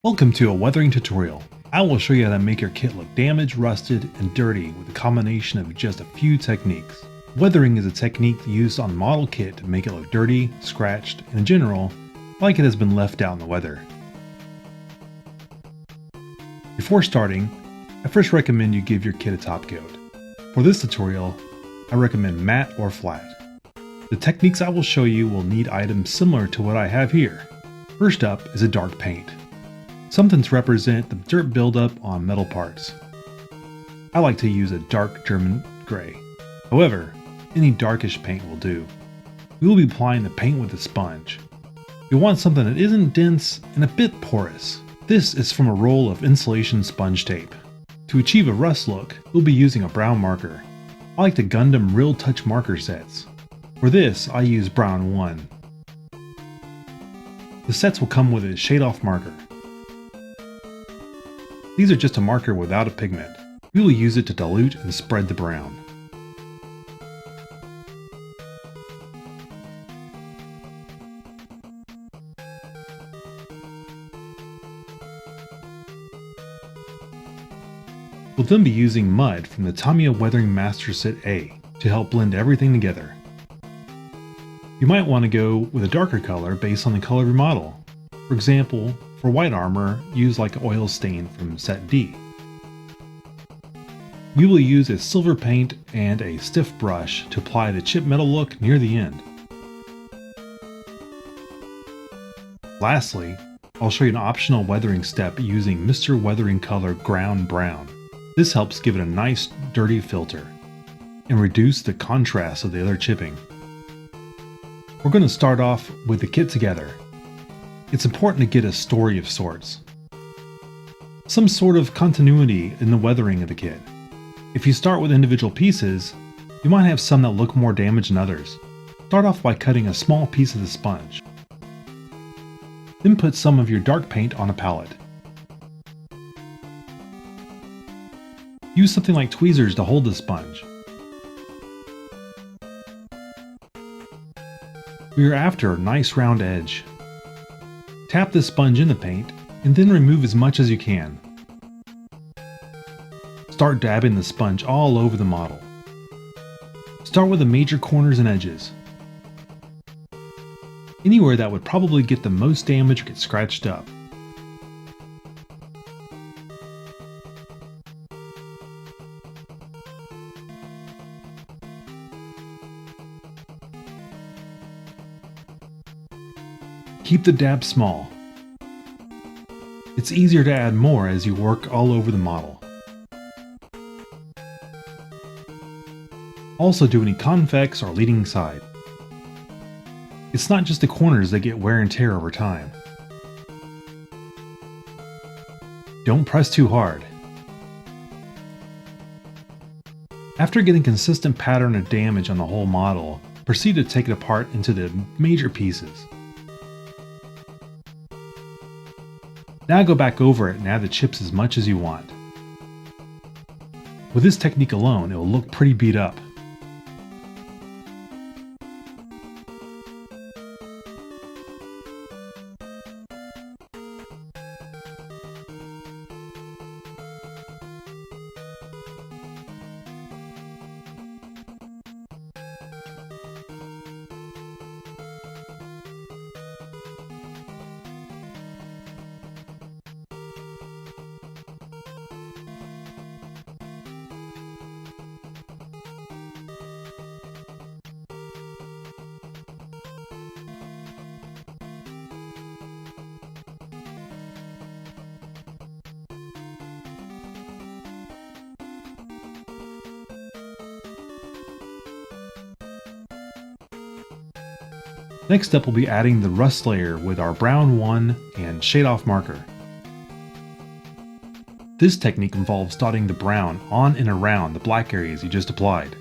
Welcome to a weathering tutorial. I will show you how to make your kit look damaged, rusted, and dirty with a combination of just a few techniques. Weathering is a technique used on a model kit to make it look dirty, scratched, and in general, like it has been left out in the weather. Before starting, I first recommend you give your kit a top coat. For this tutorial, I recommend matte or flat. The techniques I will show you will need items similar to what I have here. First up is a dark paint. Something to represent the dirt buildup on metal parts. I like to use a dark German gray. However, any darkish paint will do. We will be applying the paint with a sponge. You'll want something that isn't dense and a bit porous. This is from a roll of insulation sponge tape. To achieve a rust look, we'll be using a brown marker. I like the Gundam Real Touch Marker sets. For this, I use brown 1. The sets will come with a shade-off marker. These are just a marker without a pigment. We will use it to dilute and spread the brown. We'll then be using mud from the Tamiya Weathering Master Set A to help blend everything together. You might want to go with a darker color based on the color of your model. For example, for white armor, use like oil stain from Set D. We will use a silver paint and a stiff brush to apply the chip metal look near the end. Lastly, I'll show you an optional weathering step using Mr. Weathering Color Ground Brown. This helps give it a nice dirty filter and reduce the contrast of the other chipping. We're going to start off with the kit together. It's important to get a story of sorts. Some sort of continuity in the weathering of the kit. If you start with individual pieces, you might have some that look more damaged than others. Start off by cutting a small piece of the sponge. Then put some of your dark paint on a palette. Use something like tweezers to hold the sponge. We are after a nice round edge. Tap the sponge in the paint, and then remove as much as you can. Start dabbing the sponge all over the model. Start with the major corners and edges. Anywhere that would probably get the most damage or get scratched up. Keep the dab small. It's easier to add more as you work all over the model. Also do any convex or leading side. It's not just the corners that get wear and tear over time. Don't press too hard. After getting consistent pattern of damage on the whole model, proceed to take it apart into the major pieces. Now go back over it and add the chips as much as you want. With this technique alone, it will look pretty beat up. Next up, we'll be adding the rust layer with our brown 1 and shade off marker. This technique involves dotting the brown on and around the black areas you just applied.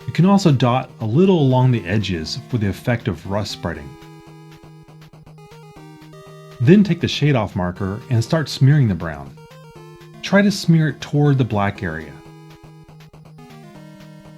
You can also dot a little along the edges for the effect of rust spreading. Then take the shade off marker and start smearing the brown. Try to smear it toward the black area.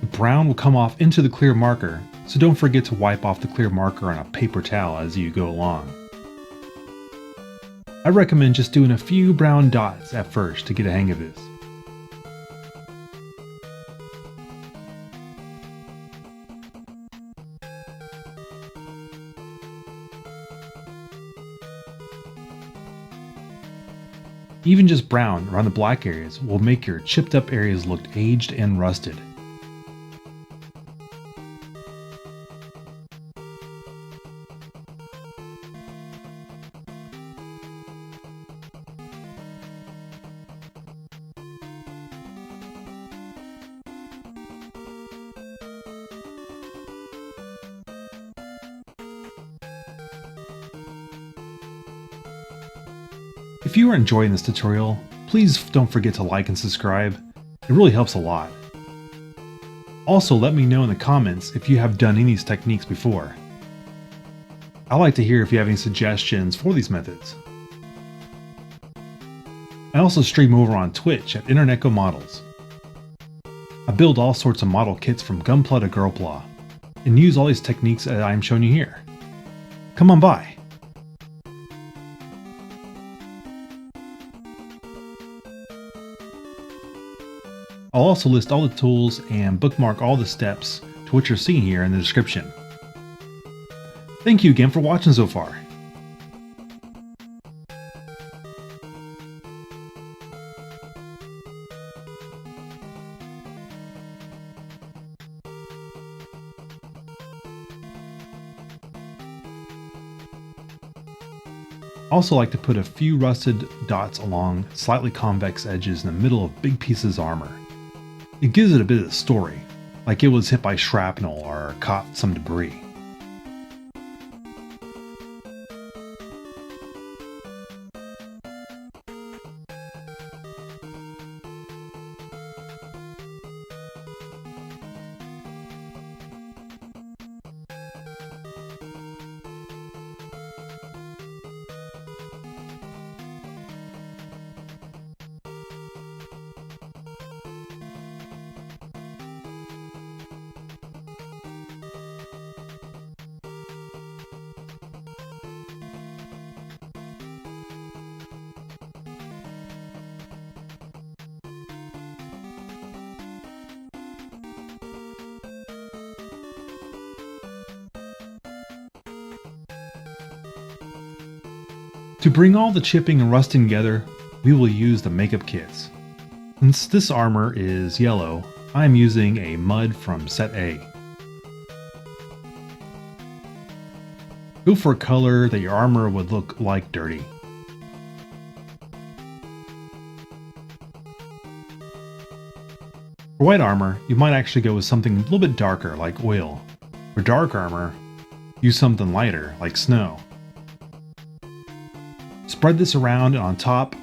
The brown will come off into the clear marker, so don't forget to wipe off the clear marker on a paper towel as you go along. I recommend just doing a few brown dots at first to get a hang of this. Even just brown around the black areas will make your chipped up areas look aged and rusted. If you are enjoying this tutorial, please don't forget to like and subscribe. It really helps a lot. Also, let me know in the comments if you have done any of these techniques before. I like to hear if you have any suggestions for these methods. I also stream over on Twitch at Interneco Models. I build all sorts of model kits from Gunpla to Gunpla, and use all these techniques that I am showing you here. Come on by! I'll also list all the tools and bookmark all the steps to what you're seeing here in the description. Thank you again for watching so far. I also like to put a few rusted dots along slightly convex edges in the middle of big pieces of armor. It gives it a bit of a story, like it was hit by shrapnel or caught some debris. To bring all the chipping and rusting together, we will use the makeup kits. Since this armor is yellow, I am using a mud from set A. Go for a color that your armor would look like dirty. For white armor, you might actually go with something a little bit darker like oil. For dark armor, use something lighter like snow. Spread this around and on top,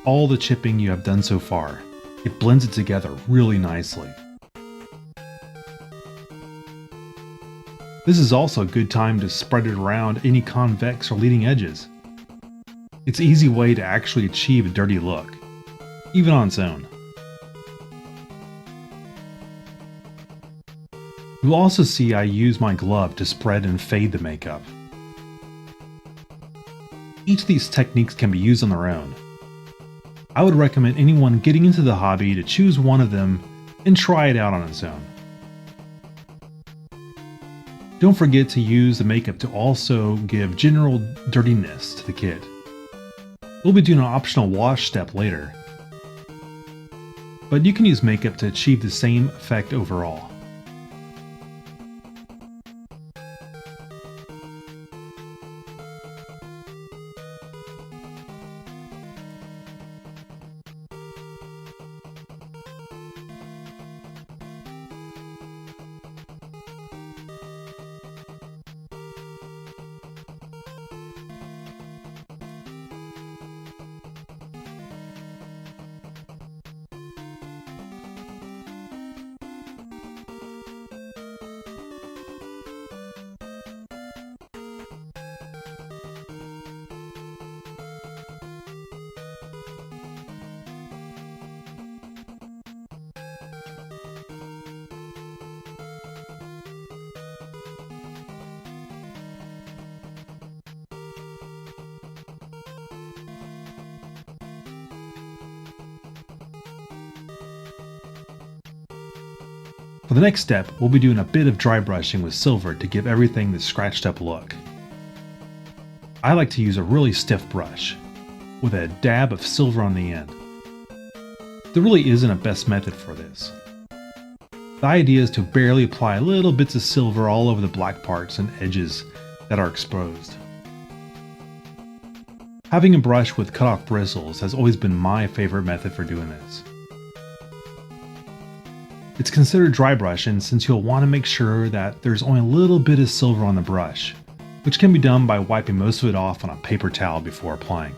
all the chipping you have done so far. It blends it together really nicely. This is also a good time to spread it around any convex or leading edges. It's an easy way to actually achieve a dirty look, even on its own. You'll also see I use my glove to spread and fade the makeup. Each of these techniques can be used on their own. I would recommend anyone getting into the hobby to choose one of them and try it out on its own. Don't forget to use the makeup to also give general dirtiness to the kit. We'll be doing an optional wash step later, but you can use makeup to achieve the same effect overall. For the next step, we'll be doing a bit of dry brushing with silver to give everything this scratched up look. I like to use a really stiff brush, with a dab of silver on the end. There really isn't a best method for this. The idea is to barely apply little bits of silver all over the black parts and edges that are exposed. Having a brush with cut off bristles has always been my favorite method for doing this. It's considered dry brushing since you'll want to make sure that there's only a little bit of silver on the brush, which can be done by wiping most of it off on a paper towel before applying.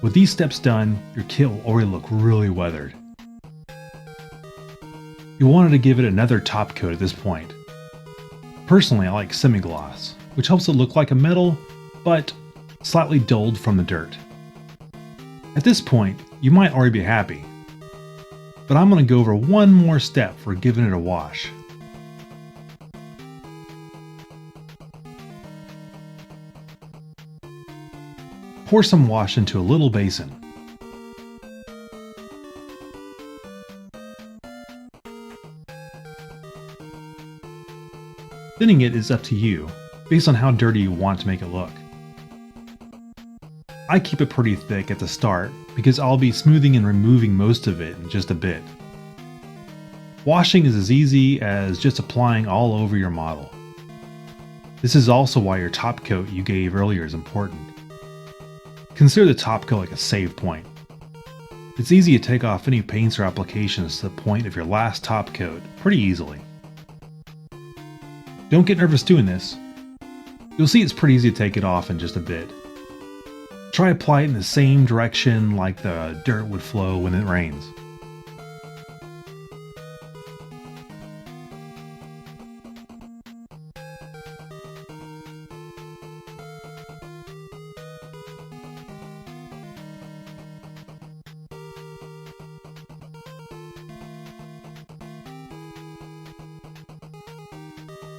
With these steps done, your kit will already look really weathered. You wanted to give it another top coat at this point. Personally, I like semi-gloss, which helps it look like a metal, but slightly dulled from the dirt. At this point, you might already be happy, but I'm going to go over one more step for giving it a wash. Pour some wash into a little basin. Thinning it is up to you, based on how dirty you want to make it look. I keep it pretty thick at the start because I'll be smoothing and removing most of it in just a bit. Washing is as easy as just applying all over your model. This is also why your top coat you gave earlier is important. Consider the top coat like a save point. It's easy to take off any paints or applications to the point of your last top coat pretty easily. Don't get nervous doing this. You'll see it's pretty easy to take it off in just a bit. Try apply it in the same direction like the dirt would flow when it rains.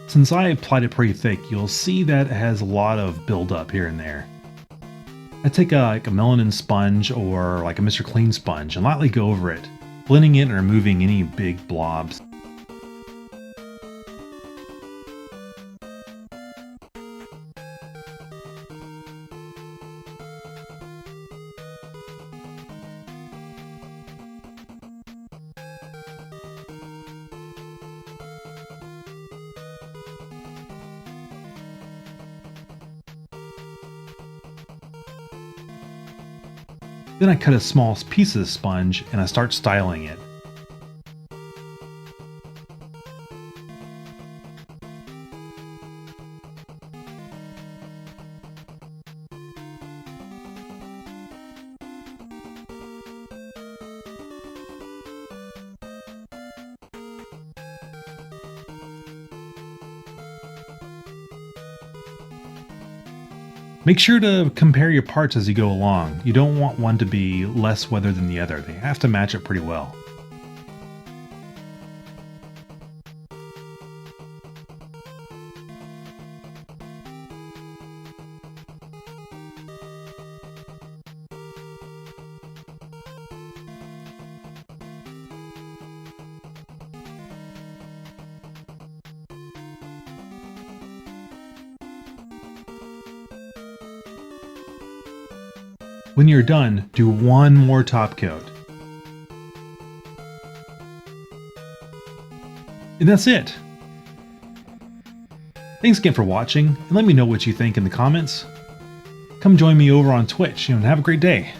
Since I applied it pretty thick, you'll see that it has a lot of buildup here and there. I take a melanin sponge or like a Mr. Clean sponge and lightly go over it, blending it and removing any big blobs. Then I cut a small piece of the sponge and I start styling it. Make sure to compare your parts as you go along. You don't want one to be less weathered than the other. They have to match it pretty well. When you're done, do one more top coat. And that's it. Thanks again for watching, and let me know what you think in the comments. Come join me over on Twitch and have a great day.